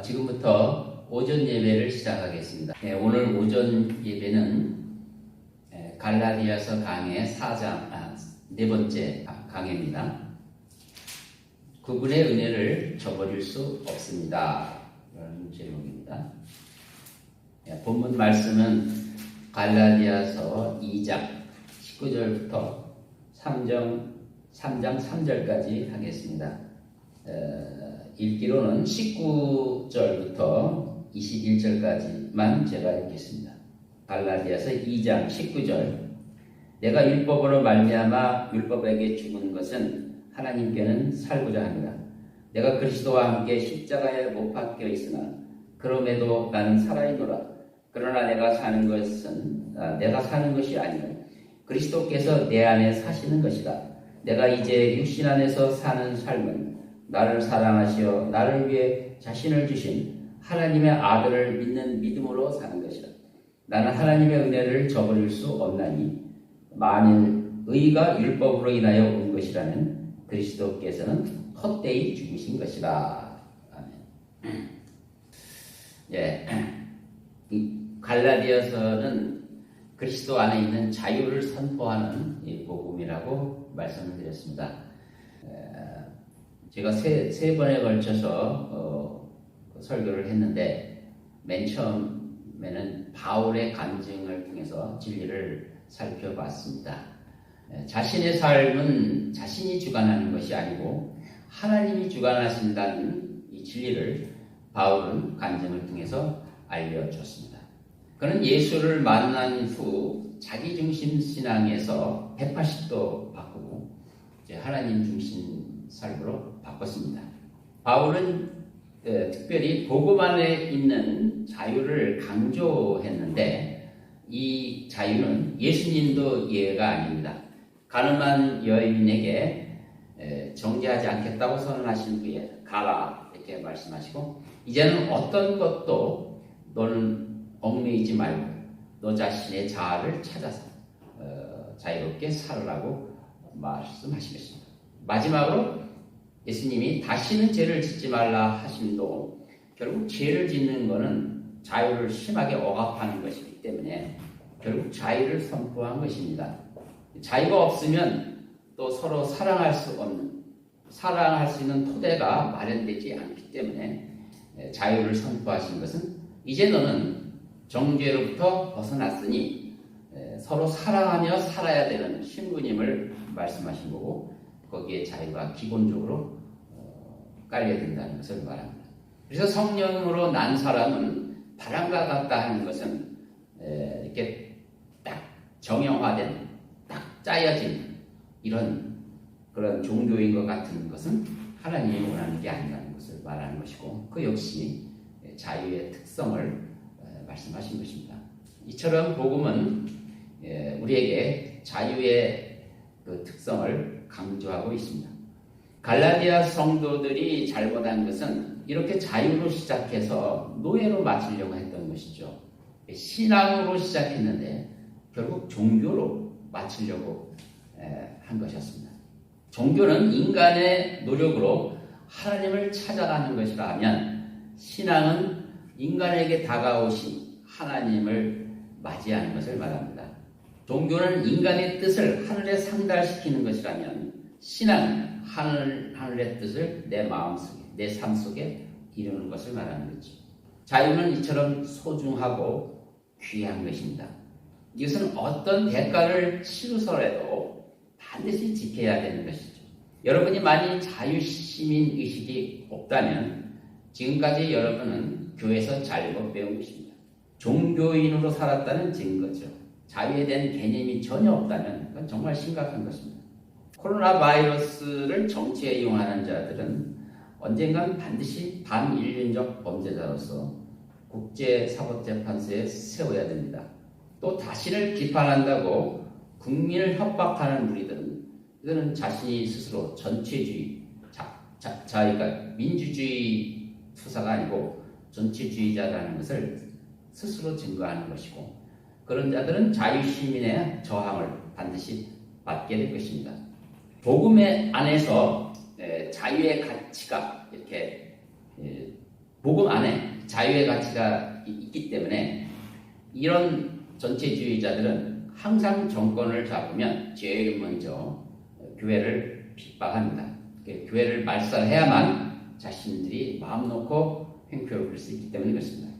지금부터 오전 예배를 시작하겠습니다. 오늘 오전 예배는 갈라디아서 강의 4장, 네 번째 강의입니다. 그분의 은혜를 저버릴 수 없습니다. 라는 제목입니다. 본문 말씀은 갈라디아서 2장 19절부터 3장 3절까지 하겠습니다. 읽기로는 19절부터 21절까지만 제가 읽겠습니다. 갈라디아서 2장 19절. 내가 율법으로 말미암아 율법에게 죽은 것은 하나님께는 살고자 합니다. 내가 그리스도와 함께 십자가에 못 박혀 있으나 그럼에도 나는 살아있노라. 그러나 내가 사는 것이 아니요 그리스도께서 내 안에 사시는 것이다. 내가 이제 육신 안에서 사는 삶은 나를 사랑하시어 나를 위해 자신을 주신 하나님의 아들을 믿는 믿음으로 사는 것이다. 나는 하나님의 은혜를 저버릴 수 없나니 만일 의가 율법으로 인하여 온 것이라면 그리스도께서는 헛되이 죽으신 것이다. 아멘. 이 갈라디아서는 그리스도 안에 있는 자유를 선포하는 이 복음이라고 말씀을 드렸습니다. 제가 세 번에 걸쳐서 설교를 했는데 맨 처음에는 바울의 간증을 통해서 진리를 살펴봤습니다. 자신의 삶은 자신이 주관하는 것이 아니고 하나님이 주관하신다는 이 진리를 바울은 간증을 통해서 알려줬습니다. 그는 예수를 만난 후 자기중심 신앙에서 180도 바꾸고 이제 하나님 중심 삶으로 바꿨습니다. 바울은 특별히 복음 안에 있는 자유를 강조했는데 이 자유는 예수님도 예외가 아닙니다. 가늠한 여인에게 정죄하지 않겠다고 선언하신 후에 가라 이렇게 말씀하시고 이제는 어떤 것도 너는 얽매이지 말고 너 자신의 자아를 찾아서 자유롭게 살으라고 말씀하시겠습니다. 마지막으로 예수님이 다시는 죄를 짓지 말라 하심도 결국 죄를 짓는 것은 자유를 심하게 억압하는 것이기 때문에 결국 자유를 선포한 것입니다. 자유가 없으면 또 서로 사랑할 수 있는 토대가 마련되지 않기 때문에 자유를 선포하신 것은 이제 너는 정죄로부터 벗어났으니 서로 사랑하며 살아야 되는 신부님을 말씀하신 거고 거기에 자유가 기본적으로 깔려야 된다는 것을 말합니다. 그래서 성령으로 난 사람은 바람과 같다 하는 것은 이렇게 딱 정형화된 딱 짜여진 그런 종교인 것 같은 것은 하나님이 원하는 게 아니라는 것을 말하는 것이고 그 역시 자유의 특성을 말씀하신 것입니다. 이처럼 복음은 우리에게 자유의 그 특성을 강조하고 있습니다. 갈라디아 성도들이 잘못한 것은 이렇게 자유로 시작해서 노예로 마치려고 했던 것이죠. 신앙으로 시작했는데 결국 종교로 마치려고 한 것이었습니다. 종교는 인간의 노력으로 하나님을 찾아가는 것이라면 신앙은 인간에게 다가오신 하나님을 맞이하는 것을 말합니다. 종교는 인간의 뜻을 하늘에 상달시키는 것이라면 신앙은 하늘의 뜻을 내 마음속에, 내 삶 속에 이루는 것을 말하는 거죠. 자유는 이처럼 소중하고 귀한 것입니다. 이것은 어떤 대가를 치르서라도 반드시 지켜야 되는 것이죠. 여러분이 만일 자유시민 의식이 없다면 지금까지 여러분은 교회에서 잘못 배운 것입니다. 종교인으로 살았다는 증거죠. 자유에 대한 개념이 전혀 없다면 그건 정말 심각한 것입니다. 코로나 바이러스를 정치에 이용하는 자들은 언젠간 반드시 반인륜적 범죄자로서 국제사법재판소에 세워야 됩니다. 또 자신을 비판한다고 국민을 협박하는 무리들은 이거는 자신이 스스로 전체주의, 그러니까 민주주의 투사가 아니고 전체주의자라는 것을 스스로 증거하는 것이고 그런 자들은 자유시민의 저항을 반드시 받게 될 것입니다. 복음의 안에서 자유의 가치가 이렇게 복음 안에 자유의 가치가 있기 때문에 이런 전체주의자들은 항상 정권을 잡으면 제일 먼저 교회를 핍박합니다. 교회를 말살해야만 자신들이 마음 놓고 행표를 부릴 수 있기 때문인 것입니다.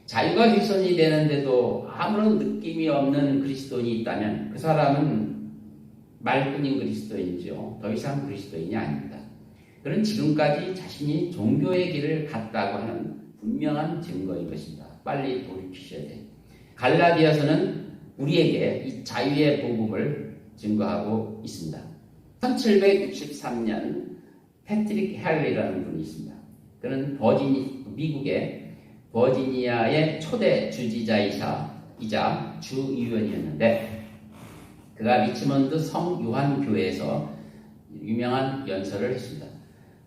자유가 훼손이 되는데도 아무런 느낌이 없는 그리스도인이 있다면 그 사람은 말뿐인 그리스도인이죠. 더 이상 그리스도인이 아닙니다. 그는 지금까지 자신이 종교의 길을 갔다고 하는 분명한 증거인 것입니다. 빨리 돌이키셔야 돼요. 갈라디아서는 우리에게 이 자유의 복음을 증거하고 있습니다. 1763년 패트릭 헬리라는 분이 있습니다. 그는 미국의 버지니아의 초대 주지자이자 주의원이었는데 그가 리치먼드 성요한교회에서 유명한 연설을 했습니다.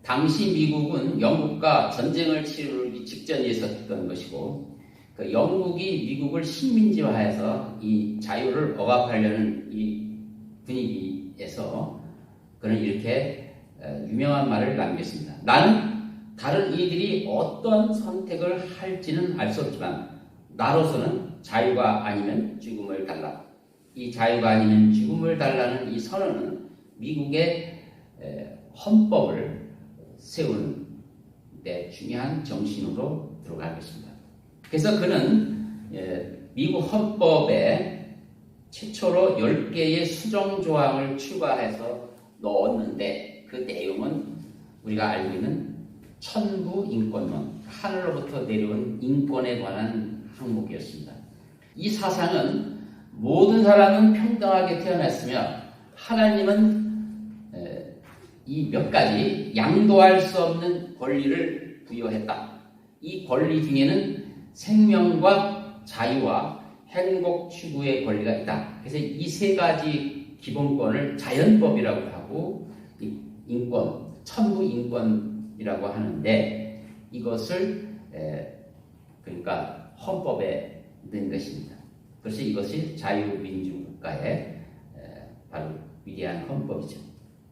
당시 미국은 영국과 전쟁을 치르기 직전에 있었던 것이고 그 영국이 미국을 식민지화해서 이 자유를 억압하려는 이 분위기에서 그는 이렇게 유명한 말을 남겼습니다. 나는 다른 이들이 어떤 선택을 할지는 알 수 없지만 나로서는 자유가 아니면 죽음을 달라. 이 자유가 아니면 죽음을 달라는 이 선언은 미국의 헌법을 세우는 데 중요한 정신으로 들어가고 있습니다. 그래서 그는 미국 헌법에 최초로 10개의 수정 조항을 추가해서 넣었는데 그 내용은 우리가 알고 있는 천부인권론, 하늘로부터 내려온 인권에 관한 항목이었습니다. 이 사상은 모든 사람은 평등하게 태어났으며 하나님은 이 몇 가지 양도할 수 없는 권리를 부여했다. 이 권리 중에는 생명과 자유와 행복 추구의 권리가 있다. 그래서 이 세 가지 기본권을 자연법이라고 하고 인권, 천부인권이라고 하는데 이것을 그러니까 헌법에 넣은 것입니다. 그래서 이것이 자유민주국가의 바로 위대한 헌법이죠.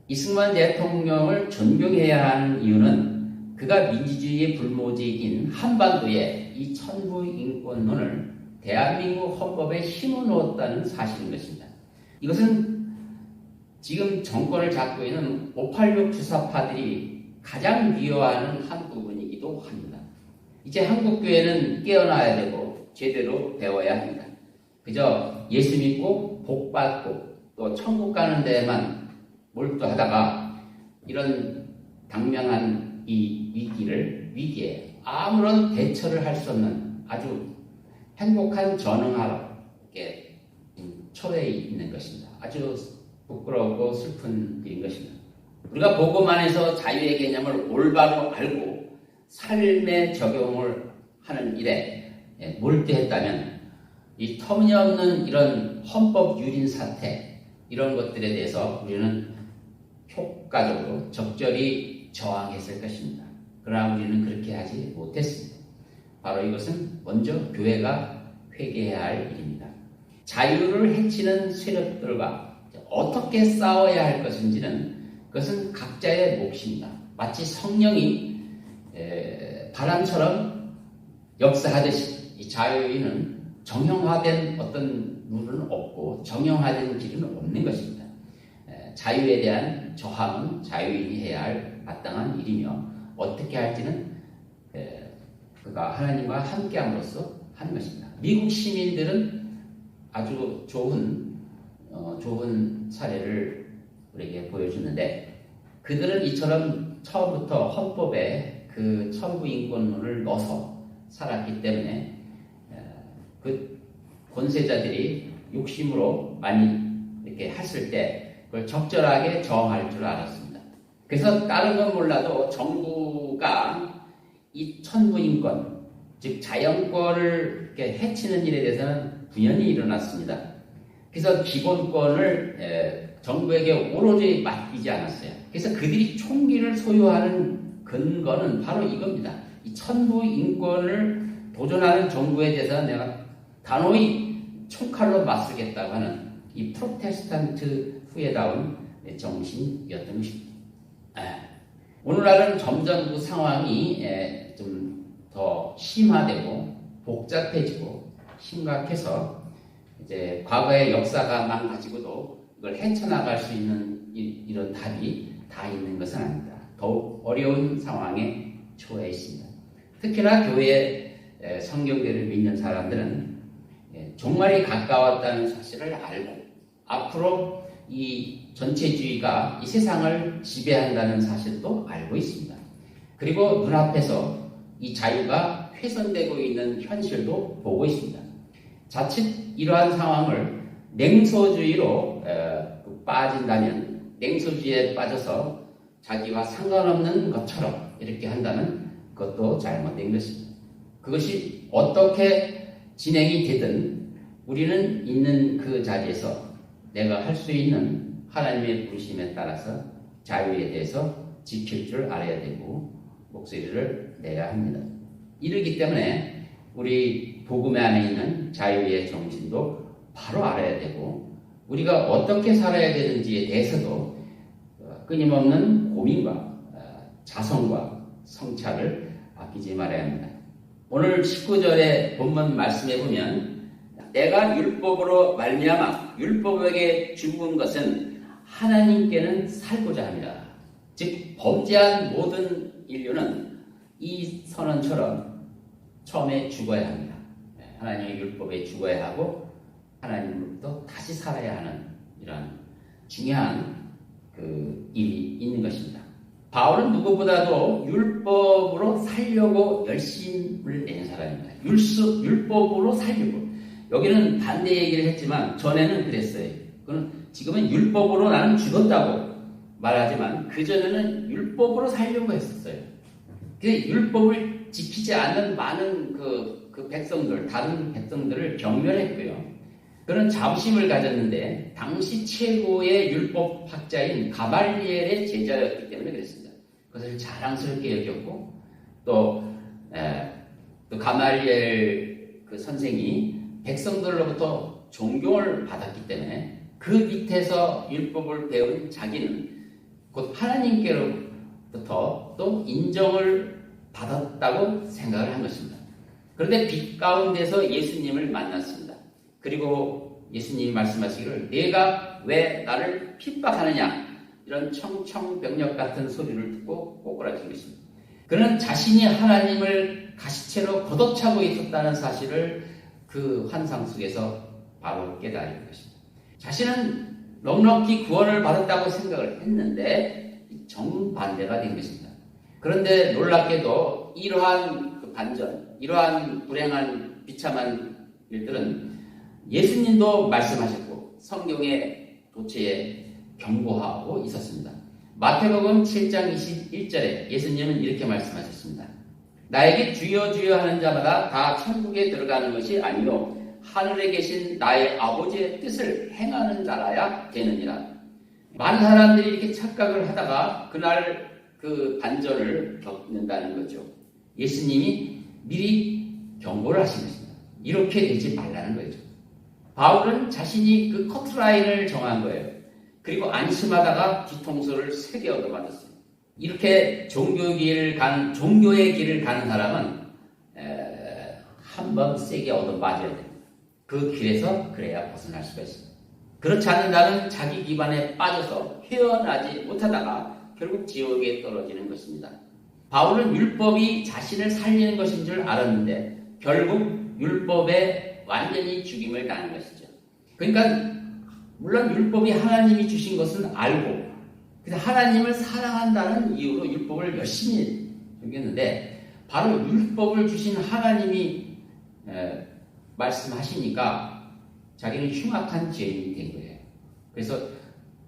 이승만 대통령을 존경해야 하는 이유는 그가 민주주의의 불모지인 한반도에 이 천부인권론을 대한민국 헌법에 심어놓았다는 사실인 것입니다. 이것은 지금 정권을 잡고 있는 586 주사파들이 가장 미워하는 한 부분이기도 합니다. 이제 한국교회는 깨어나야 되고 제대로 배워야 합니다. 그저 예수 믿고 복 받고 또 천국 가는 데에만 몰두하다가 이런 당면한 이 위기에 아무런 대처를 할 수 없는 아주 행복한 전응하러 이렇게 처해 있는 것입니다. 아주 부끄럽고 슬픈 일인 것입니다. 우리가 복음 안에서 자유의 개념을 올바로 알고 삶에 적용을 하는 일에 몰두했다면 이 터무니없는 이런 헌법 유린 사태 이런 것들에 대해서 우리는 효과적으로 적절히 저항했을 것입니다. 그러나 우리는 그렇게 하지 못했습니다. 바로 이것은 먼저 교회가 회개해야 할 일입니다. 자유를 해치는 세력들과 어떻게 싸워야 할 것인지는 그것은 각자의 몫입니다. 마치 성령이 바람처럼 역사하듯이 이 자유인은 정형화된 어떤 룰은 없고 정형화된 길은 없는 것입니다. 자유에 대한 저항은 자유인이 해야 할 마땅한 일이며 어떻게 할지는 그가 하나님과 함께함으로써 하는 것입니다. 미국 시민들은 아주 좋은 사례를 우리에게 보여주는데 그들은 이처럼 처음부터 헌법에 그 천부인권론을 넣어서 살았기 때문에 그 권세자들이 욕심으로 많이 이렇게 했을 때 그걸 적절하게 저항할 줄 알았습니다. 그래서 다른 건 몰라도 정부가 이 천부인권, 즉 자연권을 이렇게 해치는 일에 대해서는 분연히 일어났습니다. 그래서 기본권을 정부에게 오로지 맡기지 않았어요. 그래서 그들이 총기를 소유하는 근거는 바로 이겁니다. 이 천부인권을 도전하는 정부에 대해서는 내가 단호히 총칼로 맞서겠다고 하는 이 프로테스탄트 후에다운 정신이었던 것입니다. 오늘날은 점점 그 상황이 좀 더 심화되고 복잡해지고 심각해서 이제 과거의 역사가 망가지고도 이걸 헤쳐나갈 수 있는 이런 답이 다 있는 것은 아닙니다. 더욱 어려운 상황에 처해 있습니다. 특히나 교회 성경대를 믿는 사람들은 종말이 가까웠다는 사실을 알고 앞으로 이 전체주의가 이 세상을 지배한다는 사실도 알고 있습니다. 그리고 눈앞에서 이 자유가 훼손되고 있는 현실도 보고 있습니다. 자칫 이러한 상황을 냉소주의로 빠진다면 냉소주의에 빠져서 자기와 상관없는 것처럼 이렇게 한다면 그것도 잘못된 것입니다. 그것이 어떻게 진행이 되든 우리는 있는 그 자리에서 내가 할 수 있는 하나님의 부르심에 따라서 자유에 대해서 지킬 줄 알아야 되고 목소리를 내야 합니다. 이러기 때문에 우리 복음 안에 있는 자유의 정신도 바로 알아야 되고 우리가 어떻게 살아야 되는지에 대해서도 끊임없는 고민과 자성과 성찰을 아끼지 말아야 합니다. 오늘 19절의 본문 말씀에 보면 내가 율법으로 말미암아 율법에게 죽은 것은 하나님께는 살고자 합니다. 즉 범죄한 모든 인류는 이 선언처럼 처음에 죽어야 합니다. 하나님의 율법에 죽어야 하고 하나님으로부터 다시 살아야 하는 이런 중요한 일이 있는 것입니다. 바울은 누구보다도 율법으로 살려고 열심을 내는 사람입니다. 율법으로 살려고. 여기는 반대 얘기를 했지만 전에는 그랬어요. 지금은 율법으로 나는 죽었다고 말하지만 그전에는 율법으로 살려고 했었어요. 율법을 지키지 않는 많은 그 백성들, 다른 백성들을 경멸했고요. 그는 자부심을 가졌는데 당시 최고의 율법학자인 가말리엘의 제자였기 때문에 그랬습니다. 그것을 자랑스럽게 여겼고 또 가말리엘 그 선생이 백성들로부터 존경을 받았기 때문에 그 밑에서 율법을 배운 자기는 곧 하나님께로부터 또 인정을 받았다고 생각을 한 것입니다. 그런데 빛 가운데서 예수님을 만났습니다. 그리고 예수님이 말씀하시기를 내가 왜 나를 핍박하느냐 이런 청청병력 같은 소리를 듣고 꼬꾸라진 것입니다. 그는 자신이 하나님을 가시채로 걷어차고 있었다는 사실을 그 환상 속에서 바로 깨달은 것입니다. 자신은 넉넉히 구원을 받았다고 생각을 했는데 정반대가 된 것입니다. 그런데 놀랍게도 이러한 그 반전, 이러한 불행한 비참한 일들은 예수님도 말씀하셨고 성경의 도처에 경고하고 있었습니다. 마태복음 7장 21절에 예수님은 이렇게 말씀하셨습니다. 나에게 주여 주여 하는 자마다 다 천국에 들어가는 것이 아니요 하늘에 계신 나의 아버지의 뜻을 행하는 자라야 되느니라. 많은 사람들이 이렇게 착각을 하다가 그날 그 반전을 겪는다는 거죠. 예수님이 미리 경고를 하신 것입니다. 이렇게 되지 말라는 거죠. 바울은 자신이 그 커트라인을 정한 거예요. 그리고 안심하다가 뒤통수를 3개 얻어맞았어요. 이렇게 종교의 길을 가는 사람은 한 번 세게 얻어맞아야 됩니다. 그 길에서 그래야 벗어날 수가 있습니다. 그렇지 않는다면 자기 기반에 빠져서 헤어나지 못하다가 결국 지옥에 떨어지는 것입니다. 바울은 율법이 자신을 살리는 것인 줄 알았는데 결국 율법에 완전히 죽임을 당한 것이죠. 그러니까 물론 율법이 하나님이 주신 것은 알고 그래서 하나님을 사랑한다는 이유로 율법을 열심히 적였는데 바로 율법을 주신 하나님이 말씀하시니까 자기는 흉악한 죄인이 된 거예요. 그래서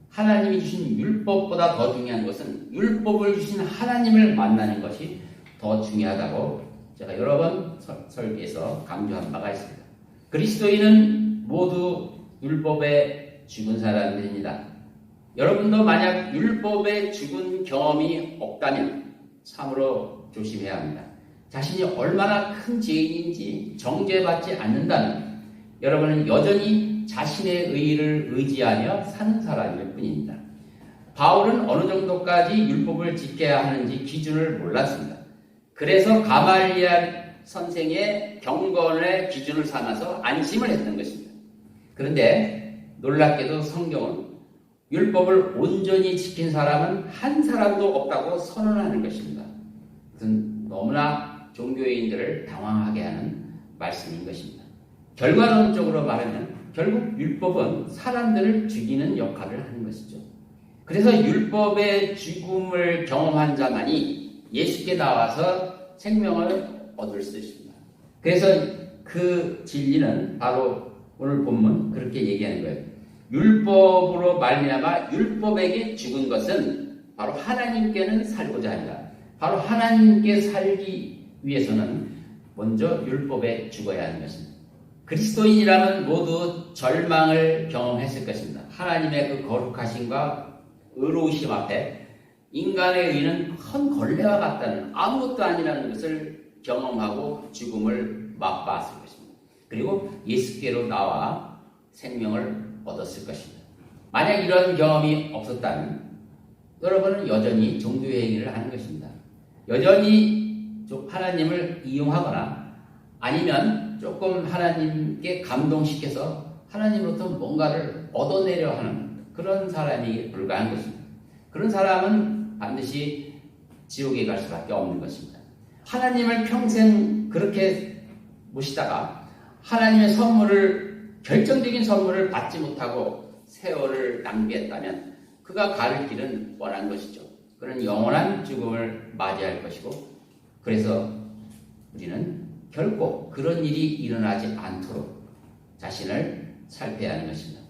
하나님이 주신 율법보다 더 중요한 것은 율법을 주신 하나님을 만나는 것이 더 중요하다고 제가 여러 번 설교에서 강조한 바가 있습니다. 그리스도인은 모두 율법에 죽은 사람들입니다. 여러분도 만약 율법에 죽은 경험이 없다면 참으로 조심해야 합니다. 자신이 얼마나 큰 죄인인지 정죄받지 않는다면 여러분은 여전히 자신의 의의를 의지하며 사는 사람일 뿐입니다. 바울은 어느 정도까지 율법을 지켜야 하는지 기준을 몰랐습니다. 그래서 가말리엘 선생의 경건의 기준을 삼아서 안심을 했던 것입니다. 그런데 놀랍게도 성경은 율법을 온전히 지킨 사람은 한 사람도 없다고 선언하는 것입니다. 그것은 너무나 종교인들을 당황하게 하는 말씀인 것입니다. 결과론적으로 말하면 결국 율법은 사람들을 죽이는 역할을 하는 것이죠. 그래서 율법의 죽음을 경험한 자만이 예수께 나와서 생명을 얻을 수 있습니다. 그래서 그 진리는 바로 오늘 본문 그렇게 얘기하는 거예요. 율법으로 말미암아 율법에게 죽은 것은 바로 하나님께는 살고자 한다. 바로 하나님께 살기 위해서는 먼저 율법에 죽어야 하는 것입니다. 그리스도인이라면 모두 절망을 경험했을 것입니다. 하나님의 그 거룩하심과 의로우심 앞에 인간의 의는 큰 걸레와 같다는 아무것도 아니라는 것을 경험하고 죽음을 맛봤을 것입니다. 그리고 예수께로 나와 생명을 얻었을 것입니다. 만약 이런 경험이 없었다면 여러분은 여전히 종교의 행위를 하는 것입니다. 여전히 하나님을 이용하거나 아니면 조금 하나님께 감동시켜서 하나님으로부터 뭔가를 얻어내려 하는 그런 사람이 불과한 것입니다. 그런 사람은 반드시 지옥에 갈 수밖에 없는 것입니다. 하나님을 평생 그렇게 모시다가 하나님의 결정적인 선물을 받지 못하고 세월을 낭비했다면 그가 가를 길은 뻔한 것이죠. 그는 영원한 죽음을 맞이할 것이고, 그래서 우리는 결코 그런 일이 일어나지 않도록 자신을 살펴야 하는 것입니다.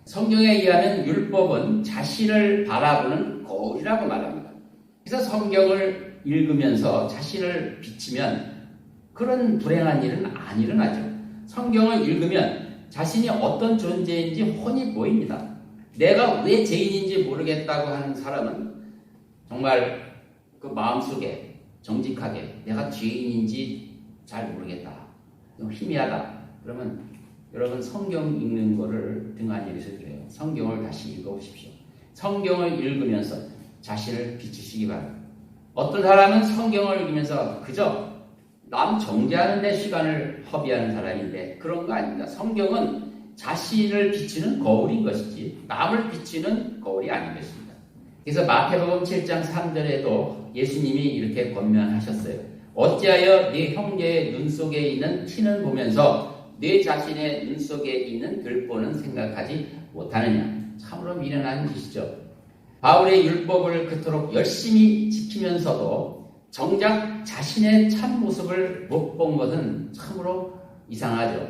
성경에 의하면 율법은 자신을 바라보는 거울이라고 말합니다. 그래서 성경을 읽으면서 자신을 비치면 그런 불행한 일은 안 일어나죠. 성경을 읽으면 자신이 어떤 존재인지 훤히 보입니다. 내가 왜 죄인인지 모르겠다고 하는 사람은 정말 그 마음속에 정직하게 내가 죄인인지 잘 모르겠다, 희미하다, 그러면 여러분 성경 읽는 거를 등한히 여기서 그래요. 성경을 다시 읽어보십시오. 성경을 읽으면서 자신을 비추시기 바랍니다. 어떤 사람은 성경을 읽으면서 그저 남 정죄하는 데 시간을 허비하는 사람인데 그런 거 아닙니다. 성경은 자신을 비추는 거울인 것이지 남을 비추는 거울이 아닌 것입니다. 그래서 마태복음 7장 3절에도 예수님이 이렇게 권면하셨어요. 어찌하여 네 형제의 눈 속에 있는 티는 보면서 내 자신의 눈 속에 있는 들보는 생각하지 못하느냐. 참으로 미련한 짓이죠. 바울의 율법을 그토록 열심히 지키면서도 정작 자신의 참모습을 못 본 것은 참으로 이상하죠.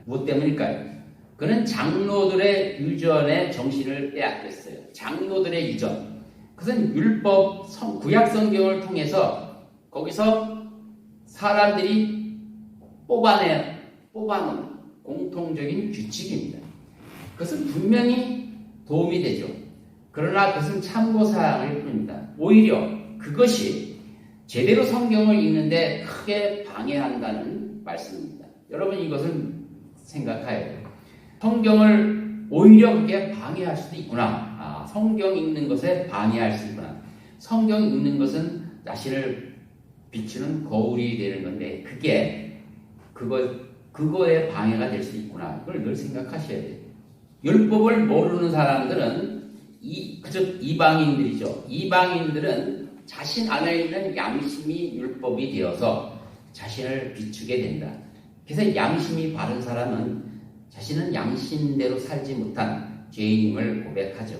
무엇 때문일까요? 그는 장로들의 유전의 정신을 빼앗겼어요. 장로들의 유전. 그것은 율법, 구약성경을 통해서 거기서 사람들이 뽑아놓은 공통적인 규칙입니다. 그것은 분명히 도움이 되죠. 그러나 그것은 참고사항일 뿐입니다. 오히려 그것이 제대로 성경을 읽는데 크게 방해한다는 말씀입니다. 여러분 이것을 생각해야 돼요. 성경을 오히려 그게 방해할 수도 있구나. 성경 읽는 것에 방해할 수 있구나. 성경 읽는 것은 자신을 비추는 거울이 되는 건데 그거에 방해가 될 수 있구나. 그걸 늘 생각하셔야 돼요. 율법을 모르는 사람들은 이방인들이죠. 이방인들은 자신 안에 있는 양심이 율법이 되어서 자신을 비추게 된다. 그래서 양심이 바른 사람은 자신은 양심대로 살지 못한 죄인임을 고백하죠.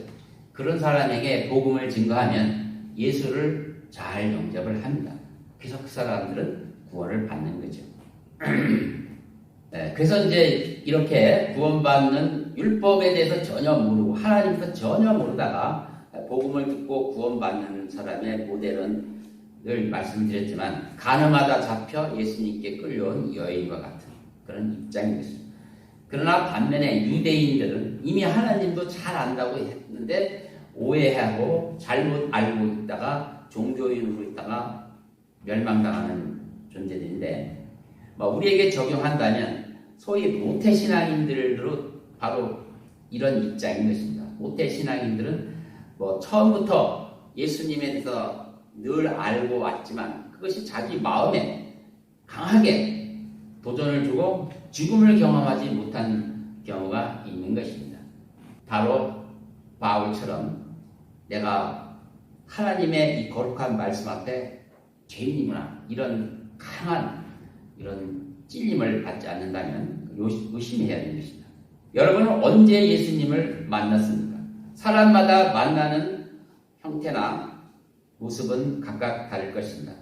그런 사람에게 복음을 증거하면 예수를 잘 영접을 합니다. 그래서 그 사람들은 구원을 받는 거죠. 네, 그래서 이제 이렇게 구원받는 율법에 대해서 전혀 모르고 하나님부터 전혀 모르다가 복음을 듣고 구원받는 사람의 모델은 늘 말씀드렸지만 가늠하다 잡혀 예수님께 끌려온 여인과 같은 그런 입장인 것입니다. 그러나 반면에 유대인들은 이미 하나님도 잘 안다고 했는데 오해하고 잘못 알고 있다가 종교인으로 있다가 멸망당하는 존재들인데 우리에게 적용한다면 소위 모태신앙인들로 바로 이런 입장인 것입니다. 모태신앙인들은 처음부터 예수님에 대해서 늘 알고 왔지만 그것이 자기 마음에 강하게 도전을 주고 죽음을 경험하지 못한 경우가 있는 것입니다. 바로 바울처럼 내가 하나님의 이 거룩한 말씀 앞에 죄인이구나, 이런 강한 이런 찔림을 받지 않는다면 의심해야 되는 것입니다. 여러분은 언제 예수님을 만났습니까? 사람마다 만나는 형태나 모습은 각각 다를 것입니다.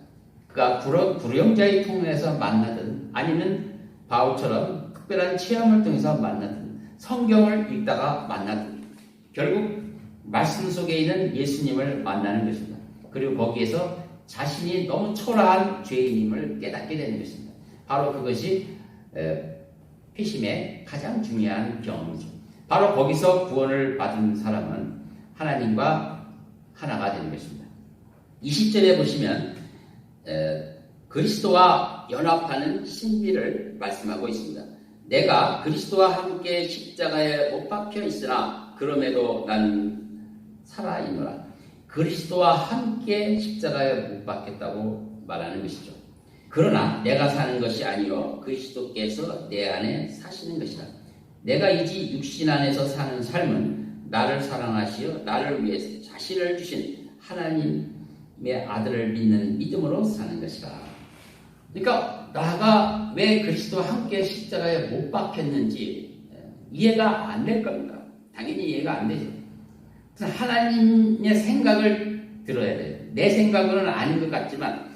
그가 불영자의 통해서 만나든 아니면 바울처럼 특별한 체험을 통해서 만나든 성경을 읽다가 만나든 결국 말씀 속에 있는 예수님을 만나는 것입니다. 그리고 거기에서 자신이 너무 초라한 죄인임을 깨닫게 되는 것입니다. 바로 그것이 회심의 가장 중요한 경험이죠. 바로 거기서 구원을 받은 사람은 하나님과 하나가 되는 것입니다. 20절에 보시면 그리스도와 연합하는 신비를 말씀하고 있습니다. 내가 그리스도와 함께 십자가에 못 박혀 있으나 그럼에도 나는 살아있노라. 그리스도와 함께 십자가에 못 박혔다고 말하는 것이죠. 그러나 내가 사는 것이 아니요 그리스도께서 내 안에 사시는 것이다. 내가 이제 육신 안에서 사는 삶은 나를 사랑하시어 나를 위해서 자신을 주신 하나님의 아들을 믿는 믿음으로 사는 것이다. 그러니까 나가 왜 그리스도와 함께 십자가에 못 박혔는지 이해가 안 될 겁니다. 당연히 이해가 안 되죠. 그래서 하나님의 생각을 들어야 돼요. 내 생각은 아닌 것 같지만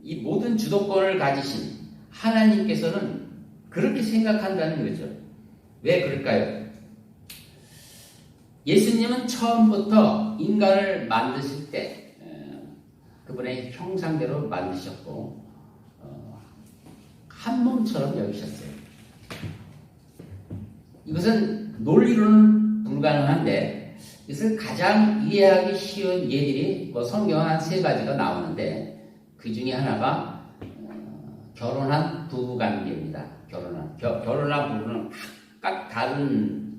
이 모든 주도권을 가지신 하나님께서는 그렇게 생각한다는 거죠. 왜 그럴까요? 예수님은 처음부터 인간을 만드실 때 그분의 형상대로 만드셨고 한 몸처럼 여기셨어요. 이것은 논리로는 불가능한데 이것을 가장 이해하기 쉬운 예들이 성경 한 3가지가 나오는데 그 중에 하나가 결혼한 부부관계입니다. 결혼한 부부는 각각 다른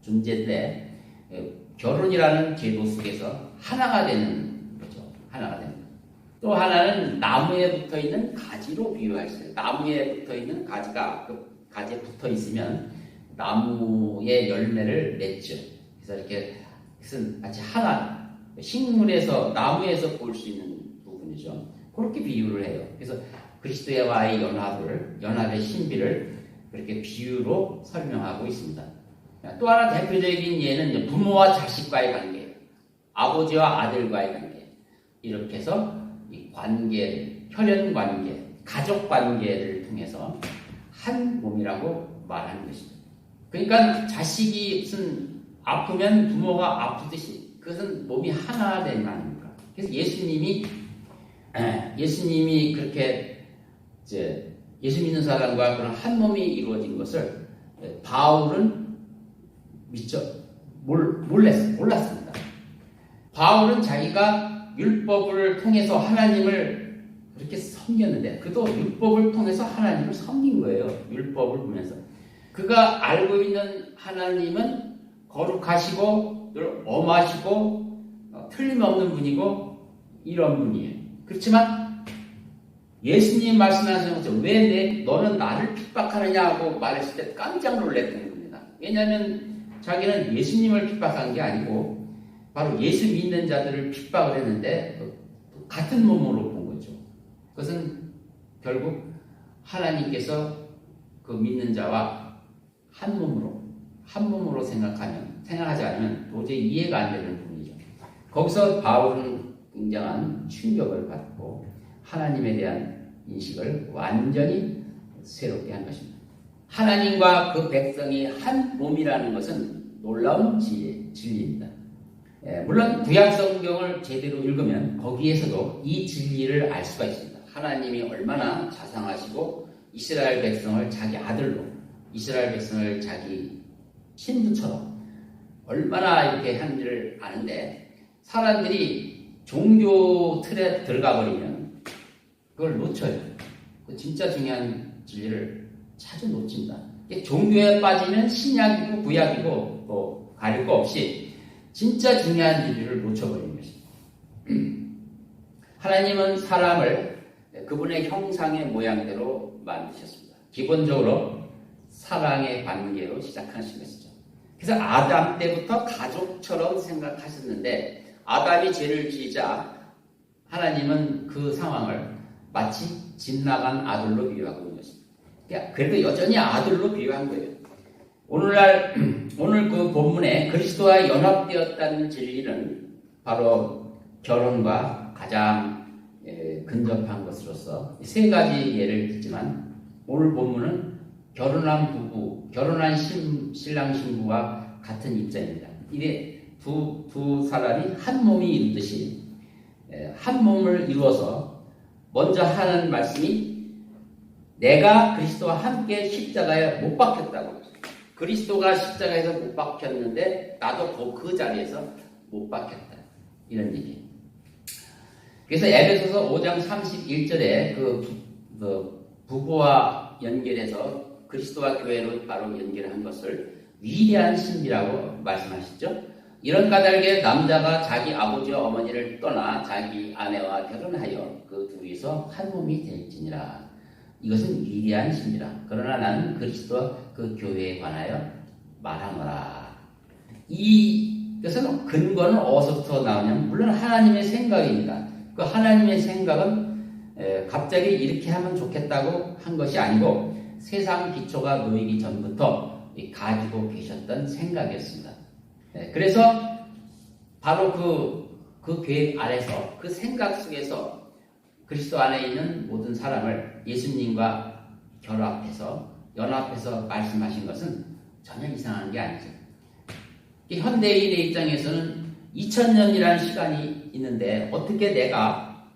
존재인데 결혼이라는 제도 속에서 하나가 되는 거죠. 하나가 되는 거죠. 또 하나는 나무에 붙어 있는 가지로 비유하시죠. 나무에 붙어 있는 가지가 그 가지에 붙어 있으면 나무의 열매를 맺죠. 그래서 이렇게 그것은 마치 하나 식물에서 나무에서 볼 수 있는 부분이죠. 그렇게 비유를 해요. 그래서 그리스도와의 연합의 신비를 그렇게 비유로 설명하고 있습니다. 또 하나 대표적인 예는 부모와 자식과의 관계, 아버지와 아들과의 관계, 이렇게 해서 이 관계, 혈연 관계, 가족 관계를 통해서 한 몸이라고 말하는 것입니다. 그러니까 자식이 무슨 아프면 부모가 아프듯이 그것은 몸이 하나 되는 거 아닙니까? 그래서 예수님이 그렇게 예수 믿는 사람과 그런 한 몸이 이루어진 것을 바울은 몰랐습니다. 바울은 자기가 율법을 통해서 하나님을 그렇게 섬겼는데 그도 율법을 통해서 하나님을 섬긴 거예요. 율법을 보면서 그가 알고 있는 하나님은 거룩하시고 늘 엄하시고 틀림없는 분이고 이런 분이에요. 그렇지만 예수님 말씀하시는 것처럼 왜 너는 나를 핍박하느냐 하고 말했을 때 깜짝 놀랐던 겁니다. 왜냐하면 자기는 예수님을 핍박한 게 아니고 바로 예수 믿는 자들을 핍박을 했는데 같은 몸으로 본 거죠. 그것은 결국 하나님께서 그 믿는 자와 한 몸으로 생각하지 않으면 도저히 이해가 안 되는 부분이죠. 거기서 바울은 굉장한 충격을 받고 하나님에 대한 인식을 완전히 새롭게 한 것입니다. 하나님과 그 백성이 한 몸이라는 것은 놀라운 진리입니다. 물론 구약 성경을 제대로 읽으면 거기에서도 이 진리를 알 수가 있습니다. 하나님이 얼마나 자상하시고 이스라엘 백성을 자기 아들로, 이스라엘 백성을 자기 신부처럼 얼마나 이렇게 하는지를 아는데 사람들이 종교 틀에 들어가 버리면 그걸 놓쳐요. 진짜 중요한 진리를 찾아 놓칩니다. 종교에 빠지면 신약이고 구약이고 뭐 가릴 거 없이 진짜 중요한 진리를 놓쳐버리는 것입니다. 하나님은 사람을 그분의 형상의 모양대로 만드셨습니다. 기본적으로 사랑의 관계로 시작하신 것이죠. 그래서 아담 때부터 가족처럼 생각하셨는데 아담이 죄를 지자 하나님은 그 상황을 마치 집 나간 아들로 비유하고 있는 것입니다. 그래도 여전히 아들로 비유한 거예요. 오늘 그 본문에 그리스도와 연합되었다는 진리는 바로 결혼과 가장 근접한 것으로서 세 가지 예를 듣지만 오늘 본문은 결혼한 부부, 결혼한 신랑 신부와 같은 입장입니다. 이게 두 사람이 한 몸이 이루듯이 한 몸을 이루어서 먼저 하는 말씀이 내가 그리스도와 함께 십자가에 못 박혔다고. 그리스도가 십자가에서 못 박혔는데 나도 그 자리에서 못 박혔다. 이런 얘기예요. 그래서 에베소서 5장 31절에 그 부부와 연결해서 그리스도와 교회로 바로 연결한 것을 위대한 신비라고 말씀하시죠. 이런 까닭에 남자가 자기 아버지와 어머니를 떠나 자기 아내와 결혼하여 그 둘이서 한 몸이 될지니라. 이것은 위대한 신비라. 그러나 나는 그리스도와 그 교회에 관하여 말하노라. 이것은 근거는 어디서부터 나오냐면 물론 하나님의 생각입니다. 그 하나님의 생각은 갑자기 이렇게 하면 좋겠다고 한 것이 아니고 세상 기초가 놓이기 전부터 가지고 계셨던 생각이었습니다. 그래서 바로 그 계획 아래서 그 생각 속에서 그리스도 안에 있는 모든 사람을 예수님과 연합해서 말씀하신 것은 전혀 이상한 게 아니죠. 현대인의 입장에서는 2000년이라는 시간이 있는데 어떻게 내가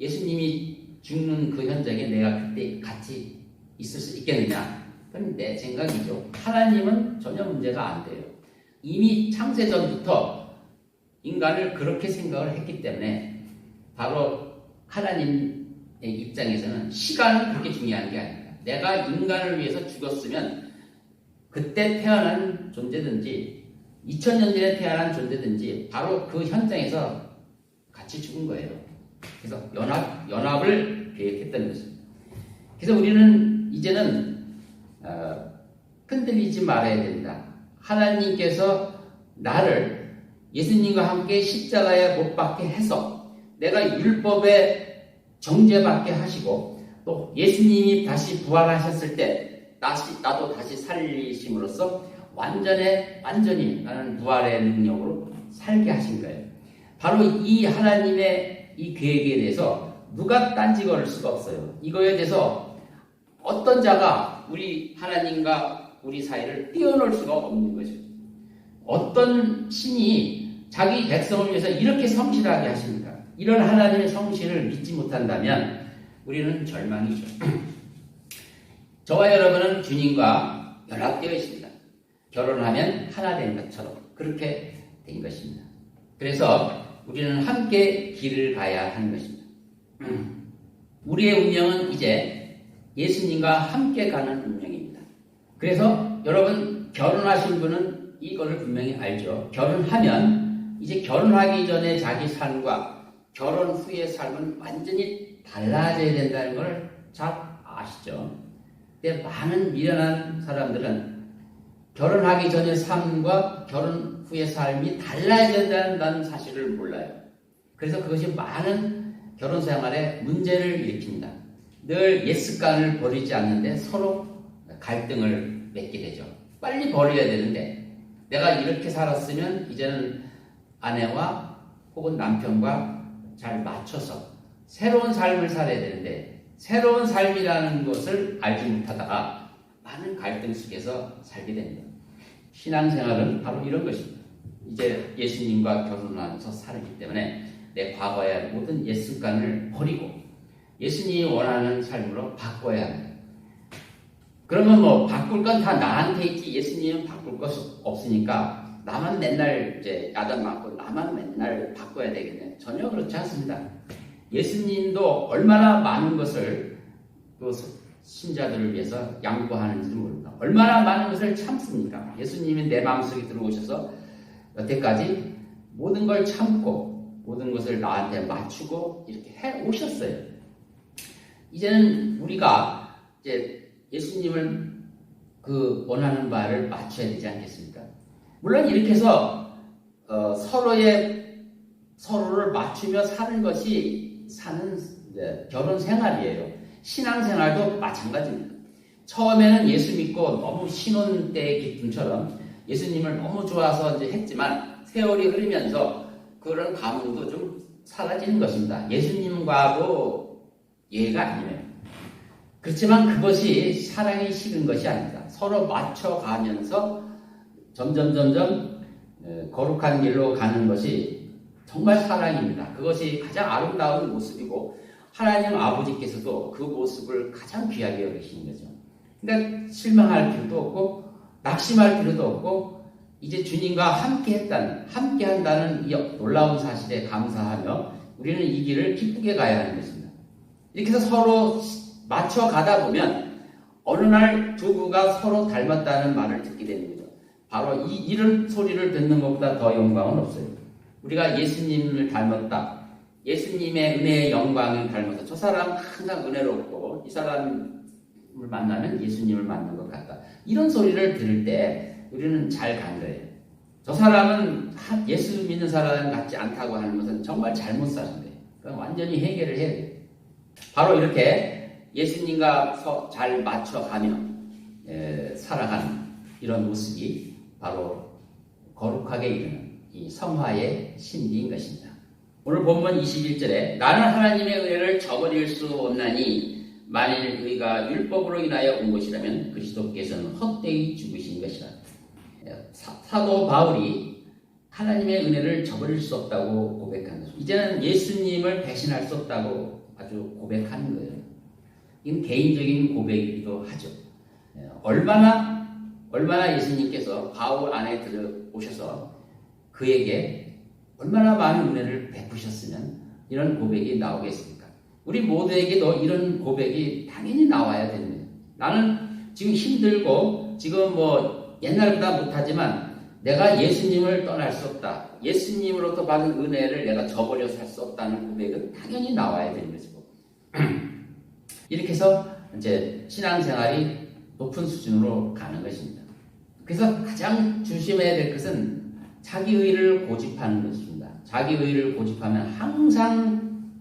예수님이 죽는 그 현장에 내가 그때 같이 있을 수 있겠느냐? 그건 내 생각이죠. 하나님은 전혀 문제가 안 돼요. 이미 창세전부터 인간을 그렇게 생각을 했기 때문에 바로 하나님의 입장에서는 시간은 그렇게 중요한 게 아닙니다. 내가 인간을 위해서 죽었으면 그때 태어난 존재든지 2000년 전에 태어난 존재든지 바로 그 현장에서 같이 죽은 거예요. 그래서 연합을 계획했다는 것입니다. 그래서 우리는 이제는 흔들리지 말아야 된다. 하나님께서 나를 예수님과 함께 십자가에 못 박게 해서 내가 율법에 정죄받게 하시고 또 예수님이 다시 부활하셨을 때 나도 다시 살리심으로써 완전히 나는 부활의 능력으로 살게 하신 거예요. 바로 이 하나님의 이 계획에 대해서 누가 딴지 걸을 수가 없어요. 이거에 대해서 어떤 자가 우리 하나님과 우리 사이를 띄워놓을 수가 없는 거죠. 어떤 신이 자기 백성을 위해서 이렇게 성실하게 하십니까? 이런 하나님의 성실을 믿지 못한다면 우리는 절망이죠. 저와 여러분은 주님과 연합되어 있습니다. 결혼하면 하나 된 것처럼 그렇게 된 것입니다. 그래서 우리는 함께 길을 가야 하는 것입니다. 우리의 운명은 이제 예수님과 함께 가는 운명입니다. 그래서 여러분 결혼하신 분은 이거를 분명히 알죠. 결혼하면 이제 결혼하기 전에 자기 삶과 결혼 후의 삶은 완전히 달라져야 된다는 걸 잘 아시죠. 근데 많은 미련한 사람들은 결혼하기 전의 삶과 결혼 후의 삶이 달라져야 된다는 사실을 몰라요. 그래서 그것이 많은 결혼 생활에 문제를 일으킵니다. 늘 옛 습관을 버리지 않는데 서로 갈등을 맺게 되죠. 빨리 버려야 되는데 내가 이렇게 살았으면 이제는 아내와 혹은 남편과 잘 맞춰서 새로운 삶을 살아야 되는데 새로운 삶이라는 것을 알지 못하다가 많은 갈등 속에서 살게 됩니다. 신앙생활은 바로 이런 것입니다. 이제 예수님과 결혼하면서 살기 때문에 내 과거의 모든 옛 습관을 버리고 예수님이 원하는 삶으로 바꿔야 합니다. 그러면 뭐 바꿀 건 다 나한테 있지 예수님은 바꿀 것 없으니까 나만 맨날 이제 야단 맞고 나만 맨날 바꿔야 되겠네. 전혀 그렇지 않습니다. 예수님도 얼마나 많은 것을 또 신자들을 위해서 양보하는지 모릅니다. 얼마나 많은 것을 참습니까? 예수님이 내 마음속에 들어오셔서 여태까지 모든 걸 참고 모든 것을 나한테 맞추고 이렇게 해 오셨어요. 이제는 우리가 이제 예수님을 그 원하는 바를 맞춰야 되지 않겠습니까? 물론 이렇게 해서 서로를 맞추며 사는 것이 결혼 생활이에요. 신앙 생활도 마찬가지입니다. 처음에는 예수 믿고 너무 신혼 때 기쁨처럼 예수님을 너무 좋아서 이제 했지만 세월이 흐르면서 그런 감흥도 좀 사라지는 것입니다. 예수님과도 예가 아니에요. 그렇지만 그것이 사랑이 식은 것이 아닙니다. 서로 맞춰가면서 점점 거룩한 길로 가는 것이 정말 사랑입니다. 그것이 가장 아름다운 모습이고 하나님 아버지께서도 그 모습을 가장 귀하게 여기시는 거죠. 그러니까 실망할 필요도 없고 낙심할 필요도 없고 이제 주님과 함께 한다는 이 놀라운 사실에 감사하며 우리는 이 길을 기쁘게 가야 하는 것입니다. 이렇게 해서 서로 맞춰가다 보면 어느 날 두부가 서로 닮았다는 말을 듣게 되는 거죠. 바로 이런 소리를 듣는 것보다 더 영광은 없어요. 우리가 예수님을 닮았다. 예수님의 은혜의 영광을 닮아서 저 사람 항상 은혜롭고 이 사람을 만나면 예수님을 만난 것 같다. 이런 소리를 들을 때 우리는 잘 간 거예요. 저 사람은 예수 믿는 사람 같지 않다고 하는 것은 정말 잘못 사는 거예요. 그럼 완전히 해결을 해야 돼요. 바로 이렇게 예수님과 잘 맞춰가며 살아가는 이런 모습이 바로 거룩하게 이르는 이 성화의 신비인 것입니다. 오늘 본문 21절에 나는 하나님의 은혜를 저버릴 수 없나니 만일 의가 율법으로 인하여 온 것이라면 그리스도께서는 헛되이 죽으신 것이라. 사도 바울이 하나님의 은혜를 저버릴 수 없다고 고백한 것입니다. 이제는 예수님을 배신할 수 없다고 아주 고백하는 거예요. 이건 개인적인 고백이기도 하죠. 얼마나 예수님께서 바울 안에 들어오셔서 그에게 얼마나 많은 은혜를 베푸셨으면 이런 고백이 나오겠습니까? 우리 모두에게도 이런 고백이 당연히 나와야 됩니다. 나는 지금 힘들고 지금 옛날보다 못하지만 내가 예수님을 떠날 수 없다. 예수님으로부터 받은 은혜를 내가 저버려 살 수 없다는 고백은 당연히 나와야 되는 것이고 이렇게 해서 이제 신앙생활이 높은 수준으로 가는 것입니다. 그래서 가장 조심해야 될 것은 자기의를 고집하는 것입니다. 자기의를 고집하면 항상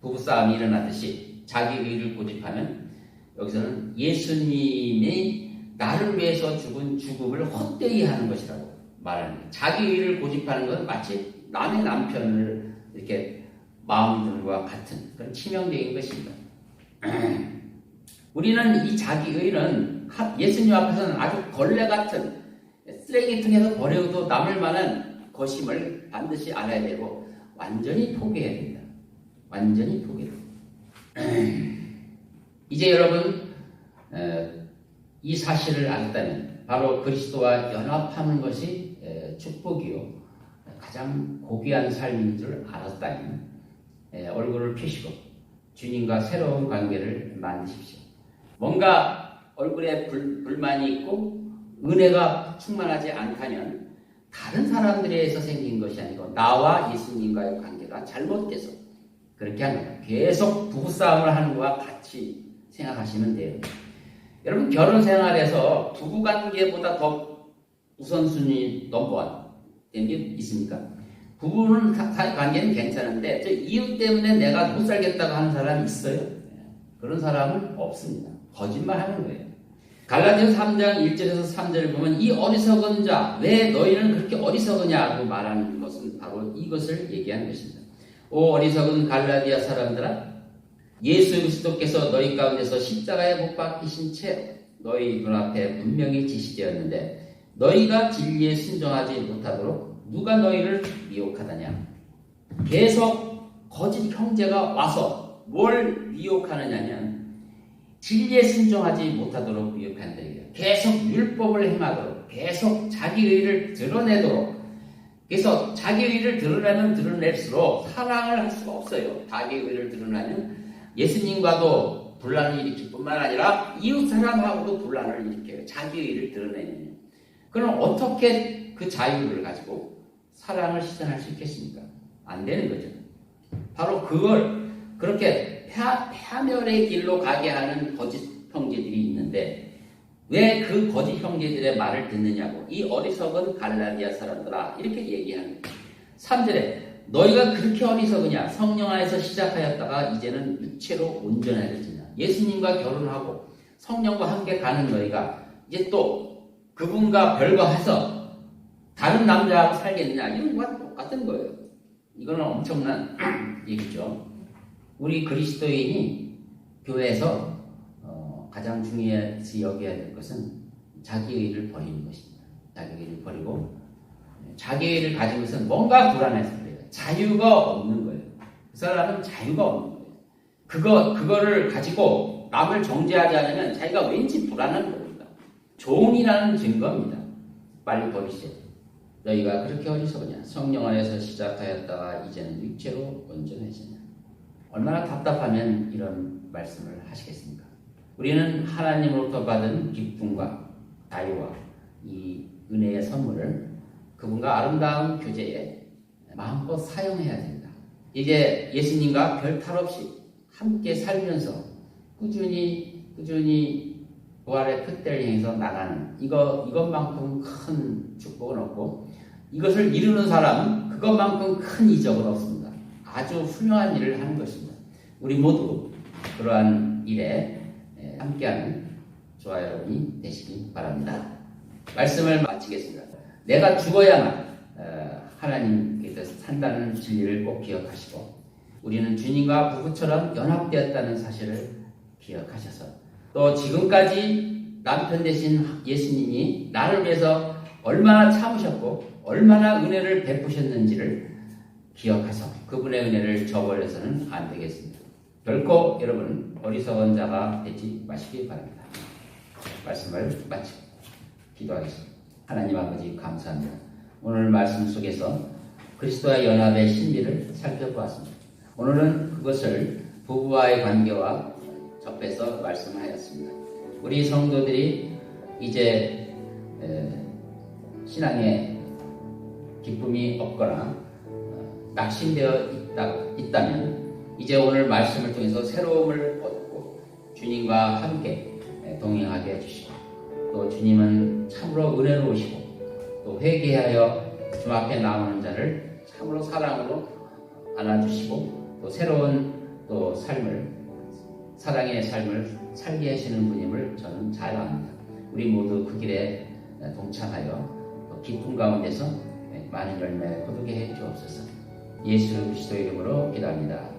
부부싸움이 일어나듯이 자기의를 고집하면 여기서는 예수님이 나를 위해서 죽은 죽음을 헛되이 하는 것이라고 말하는 거예요. 자기의를 고집하는 것은 마치 남의 남편을 이렇게 마음 드는 것과 같은 그런 치명적인 것입니다. 우리는 이 자기의는 예수님 앞에서는 아주 걸레 같은 쓰레기통에서 버려도 남을 만한 것임을 반드시 알아야 되고 완전히 포기해야 됩니다. 완전히 포기해야 됩니다. 이제 여러분 이 사실을 알았다면 바로 그리스도와 연합하는 것이 축복이요 가장 고귀한 삶인 줄 알았다면 얼굴을 펴시고 주님과 새로운 관계를 만드십시오. 뭔가 얼굴에 불만이 있고 은혜가 충만하지 않다면 다른 사람들에 의해서 생긴 것이 아니고 나와 예수님과의 관계가 잘못돼서 그렇게 하는 거예요. 계속 부부싸움을 하는 것과 같이 생각하시면 돼요. 여러분 결혼 생활에서 부부관계보다 더 우선순위 넘버원 된 게 있습니까? 부부는 관계는 괜찮은데 저 이유 때문에 내가 못 살겠다고 하는 사람이 있어요? 그런 사람은 없습니다. 거짓말하는 거예요. 갈라디아서 3장 1절에서 3절을 보면 이 어리석은 자, 왜 너희는 그렇게 어리석으냐고 말하는 것은 바로 이것을 얘기하는 것입니다. 오 어리석은 갈라디아 사람들아, 예수 그리스도께서 너희 가운데서 십자가에 못 박히신 채 너희 눈앞에 분명히 지시되었는데 너희가 진리에 순종하지 못하도록 누가 너희를 미혹하다냐. 계속 거짓 형제가 와서 뭘 미혹하느냐면 진리에 순종하지 못하도록 미혹한다. 계속 율법을 행하도록 계속 자기의를 드러내도록. 그래서 자기의를 드러낼수록 사랑을 할 수가 없어요. 자기의를 드러내면 예수님과도 분란을 일으킬 뿐만 아니라 이웃 사람하고도 분란을 일으켜요. 자기의를 드러내면. 그럼 어떻게 그 자유를 가지고 사랑을 실현할 수 있겠습니까? 안 되는 거죠. 바로 그걸 그렇게 파멸의 길로 가게 하는 거짓 형제들이 있는데 왜 그 거짓 형제들의 말을 듣느냐고. 이 어리석은 갈라디아 사람들아 이렇게 얘기하는 거예요. 3절에 너희가 그렇게 어리석으냐. 성령 안에서 시작하였다가 이제는 육체로 온전해졌느냐. 예수님과 결혼하고 성령과 함께 가는 너희가 이제 또 그분과 별거해서 다른 남자하고 살겠느냐. 이런 것과 똑같은 거예요. 이거는 엄청난 얘기죠. 우리 그리스도인이 교회에서 가장 중요시 여겨야 될 것은 자기의를 버리는 것입니다. 자기의를 버리고 자기의를 가지고서는 뭔가 불안해서 그래요. 자유가 없는 거예요. 그 사람은 자유가 없는 거예요. 그거를 가지고 남을 정죄하지 않으면 자기가 왠지 불안한 겁니다. 종이라는 증거입니다. 빨리 버리세요. 너희가 그렇게 어리석으냐. 성령 안에서 시작하였다가 이제는 육체로 온전해지냐. 얼마나 답답하면 이런 말씀을 하시겠습니까? 우리는 하나님으로부터 받은 기쁨과 자유와 이 은혜의 선물을 그분과 아름다운 교제에 마음껏 사용해야 됩니다. 이제 예수님과 별 탈 없이 함께 살면서 꾸준히 부활의 표대를 향해서 나가는 이것만큼 큰 축복은 없고 이것을 이루는 사람은 그것만큼 큰 이적은 없습니다. 아주 훌륭한 일을 하는 것입니다. 우리 모두 그러한 일에 함께하는 저와 여러분이 되시기 바랍니다. 말씀을 마치겠습니다. 내가 죽어야만 하나님께서 산다는 진리를 꼭 기억하시고 우리는 주님과 부부처럼 연합되었다는 사실을 기억하셔서 또 지금까지 남편 되신 예수님이 나를 위해서 얼마나 참으셨고 얼마나 은혜를 베푸셨는지를 기억하셔서 그분의 은혜를 저버려서는 안 되겠습니다. 결코 여러분 어리석은 자가 되지 마시기 바랍니다. 말씀을 마치고 기도하겠습니다. 하나님 아버지 감사합니다. 오늘 말씀 속에서 그리스도와 연합의 신비를 살펴보았습니다. 오늘은 그것을 부부와의 관계와 접해서 말씀하였습니다. 우리 성도들이 이제 신앙에 기쁨이 없거나 낙심되어 있다면 이제 오늘 말씀을 통해서 새로움을 얻고 주님과 함께 동행하게 해주시고 또 주님은 참으로 은혜로우시고 또 회개하여 주 앞에 나오는 자를 참으로 사랑으로 안아주시고 또 새로운 또 사랑의 삶을 살게 하시는 분임을 저는 잘 압니다. 우리 모두 그 길에 동참하여 또 기쁨 가운데서 많은 열매 거두게 해 주옵소서. 예수 그리스도의 이름으로 기도합니다.